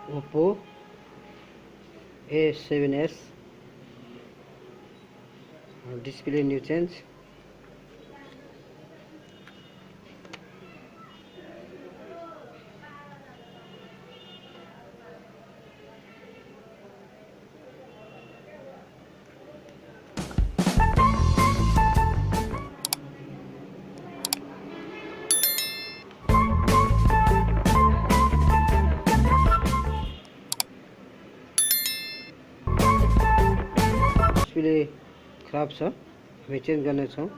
oppo a7s display new change. Display खराब छ, हामी चेन्ज गर्ने छौं।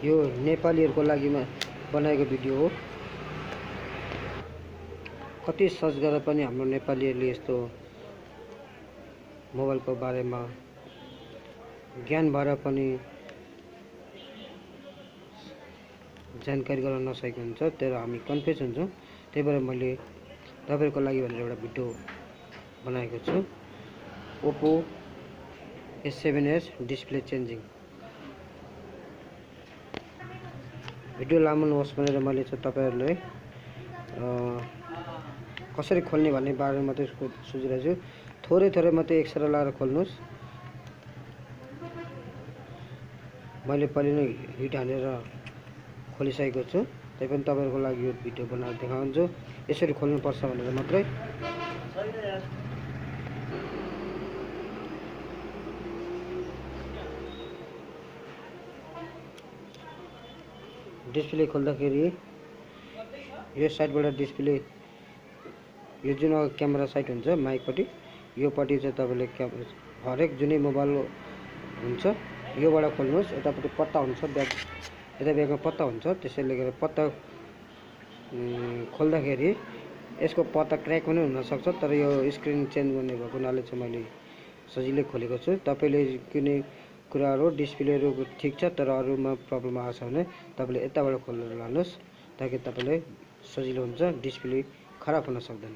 यो नेपालीहरुको लागि बनाएको भिडियो हो। कति सर्च गरेर पनि हाम्रो नेपालीहरुले यस्तो मोबाइलको बारेमा ज्ञान भएर पनि जानकारी गराउन नसकेको हुन्छ, तर हामी कन्फ्युज हुन्छौं। त्यही भएर मैले तपाईहरुको लागि भनेर एउटा भिडियो बनाएको छु। oppo a7s display changing. Video लामो नहोस् भनेर मैले चाहिँ तपाईहरुलाई कसरी खोल्ने भन्ने बारेमा मात्रै सुझिरहेछु। थोरै मात्रै एक्सरा लगाएर खोल्नुस्। मैले पहिले नै हिट हानेर खोलिसकेको छु, त्यही पनि तपाईहरुको लागि यो भिडियो बनाएर देखाउँछु यसरी खोल्नु पर्छ भनेर मात्रै। डिस्प्ले खोल्दाखेरि यो साइडबाट डिस्प्ले, यो जुन क्यामेरा साइड हुन्छ माइकपट्टि, यो पट्टि चाहिँ तपाईले हरेक जुनै मोबाइल हुन्छ योबाट खोल्नुस्। यतापट्टि पत्ता हुन्छ, यता ब्यागमा पत्ता हुन्छ, त्यसैले गर्दा पत्ता खोल्दाखेरि यसको पत्ता क्र्याक पनि हुन सक्छ, तर यो स्क्रिन चेन्ज गर्ने भएको हुनाले चाहिँ मैले सजिलै खोलेको छु। तपाईले कुनै कुराहरु डिस्प्लेहरु ठीक छ तर अरुमा प्रब्लम आछ भने तपाईले यताबाट खोलेर लानुस्, ताकि तपाईलाई सजिलो हुन्छ, डिस्प्ले खराब हुन सक्दैन।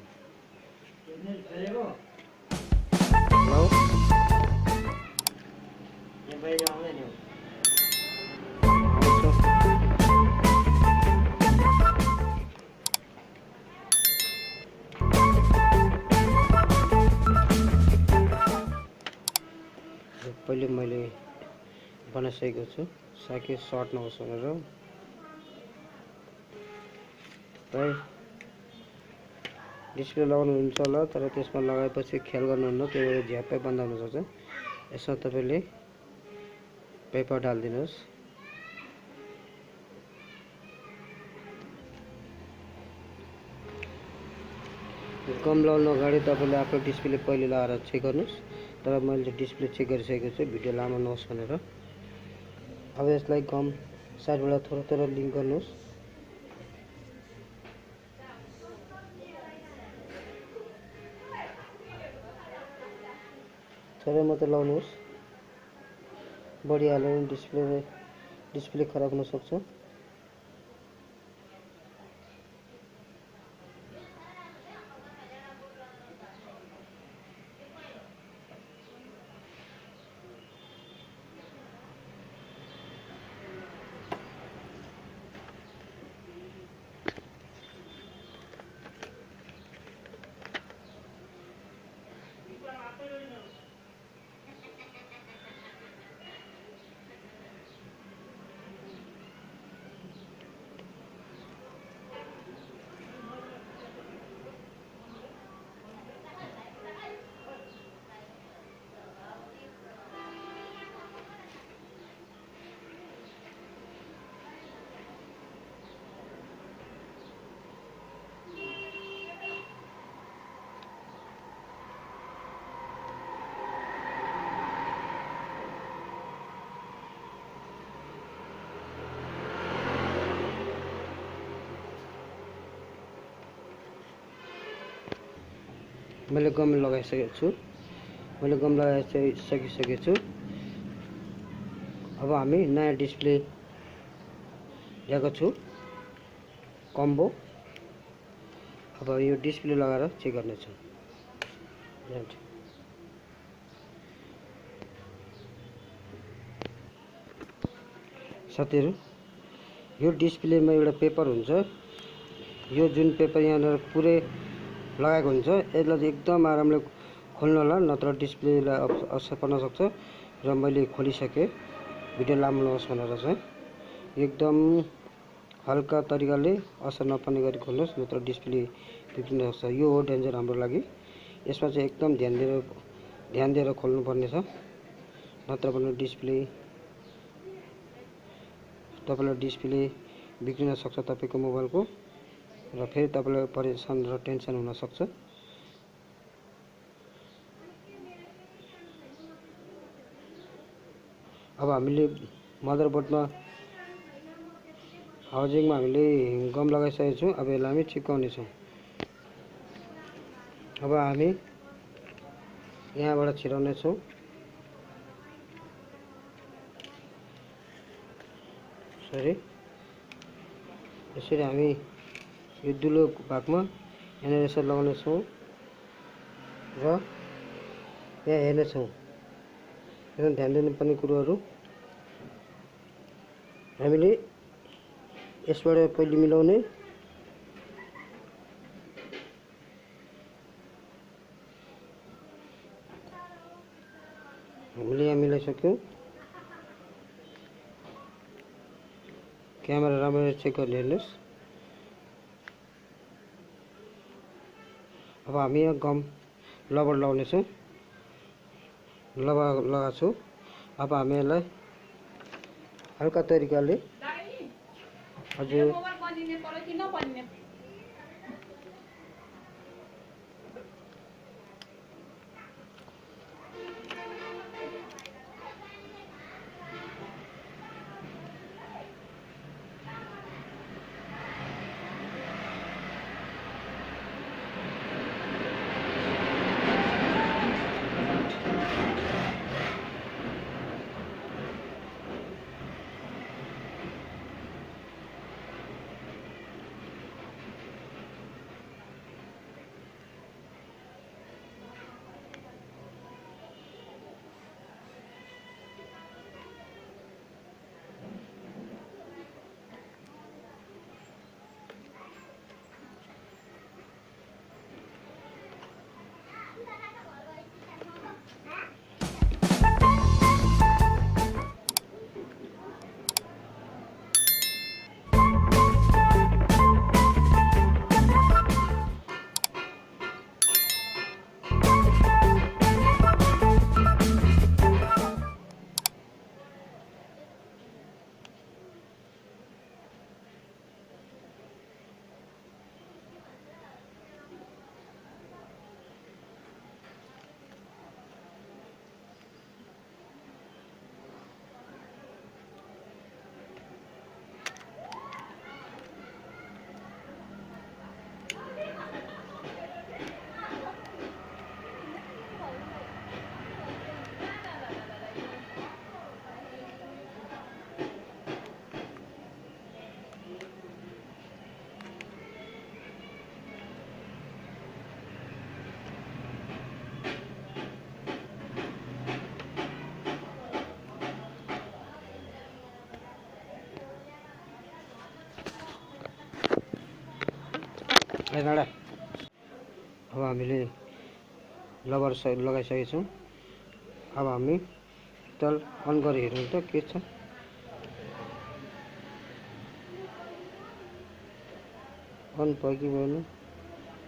पहिले मैले बनाइसकेको छु साके सर्ट नहोस् भनेर। प्राय डिस्प्ले लगाउनु हुन्छ होला, तर त्यसमा लगाएपछि ख्याल गर्नुहुन्न, त्यही भएर झ्याप्पै बन्द हुन सक्छ। यसमा तपाईले पेपर हाल्दिनुस्। गम लगाउनु अगाडि तपाईले आफ्नो डिस्प्ले पहिले लगाएर चेक गर्नुस्, तर मैले डिस्प्ले चेक गरिसकेको छु भिडियो लामो नहोस् भनेर। अब यसलाई गम साइडबाट थोरै लिंक गर्नुस्। थोरै मात्रै लाउनुस्, बढी हाल्यो भने डिस्प्ले खराब हुन सक्छ। मैले गम लगाइसकेको छु। अब हामी नयाँ डिस्प्ले ल्याएको छु कम्बो। अब यो डिस्प्ले लगाएर चेक गर्ने छु। साथीहरु, यो डिस्प्लेमा एउटा पेपर हुन्छ। यो जुन पेपर यहाँ पुरै लगाएको हुन्छ, यसलाई चाहिँ एकदम आरामले खोल्नु होला, नत्र डिस्प्लेलाई असर पर्न सक्छ। र मैले खोलिसकेँ, भिडियो लामो नहोस् भनेर चाहिँ एकदम हल्का तरिकाले असर नपर्ने गरी खोल्नुहोस्, नत्र डिस्प्ले बिग्रिन सक्छ। यो हो डेन्जर हाम्रो लागि। यसमा चाहिँ एकदम ध्यान दिएर खोल्नु पर्ने छ, नत्र भने तपाईलाई डिस्प्ले बिग्रिन सक्छ तपाईको मोबाइलको, र फेरि तपाईलाई परेशान र टेन्सन हुन सक्छ। अब हामीले मदरबोर्डमा हाउजिङमा हामीले गम लगाइसकेका छौँ। अब यसलाई हामी चिप्काउने छौँ। अब हामी यहाँबाट छिराउने छौँ। यसरी हामी यो दुलो भागमा यहाँनिर यसरी लगाउने छौँ र यहाँ हेर्नेछौँ। एकदम ध्यान दिनुपर्ने कुरोहरू हामीले यसबाट पहिले मिलाउने, हामीले यहाँ मिलाइसक्यौँ। क्यामेरा राम्ररी चेक गरेर हेर्नुहोस्। अब हामी यहाँ गम लबर लगाउनेछौँ, लगाएको छु। अब हामी यसलाई हल्का तरिकाले अझै अब हामीले लबर लगाइसकेका छौँ। अब हामी तल अन गरेर हेरौँ त के छ। अन भयो कि भएन,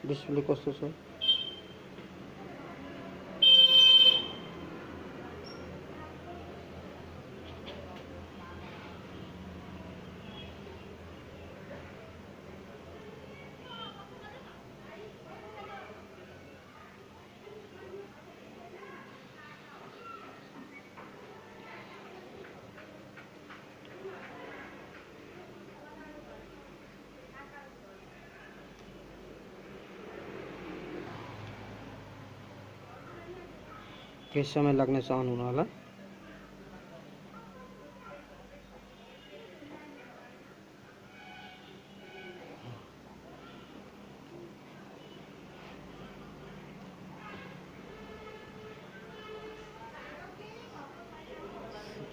डिस्प्ले कस्तो छ। केही समय लाग्ने चाहनु हुन होला।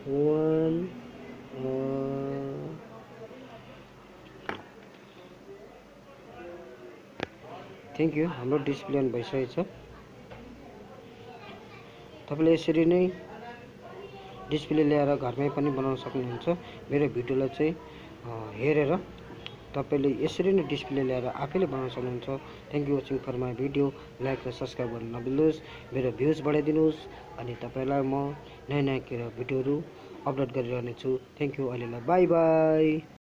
One thank you. हाम्रो डिस्प्ले अन भइसकेको छ। तपाईँले यसरी नै डिस्प्ले ल्याएर घरमै पनि बनाउन सक्नुहुन्छ। मेरो भिडियोलाई चाहिँ हेरेर तपाईँले यसरी नै डिस्प्ले ल्याएर आफैले बनाउन सक्नुहुन्छ। Thank you watching for my video. Like र सब्सक्राइब गर्न नभुल्नुहोस्। मेरो भ्युज बढाइदिनुहोस् अनि तपाईँलाई म नयाँ नयाँ भिडियोहरू अपलोड गरिरहनेछु। Thank you. अहिलेलाई बाई बाई।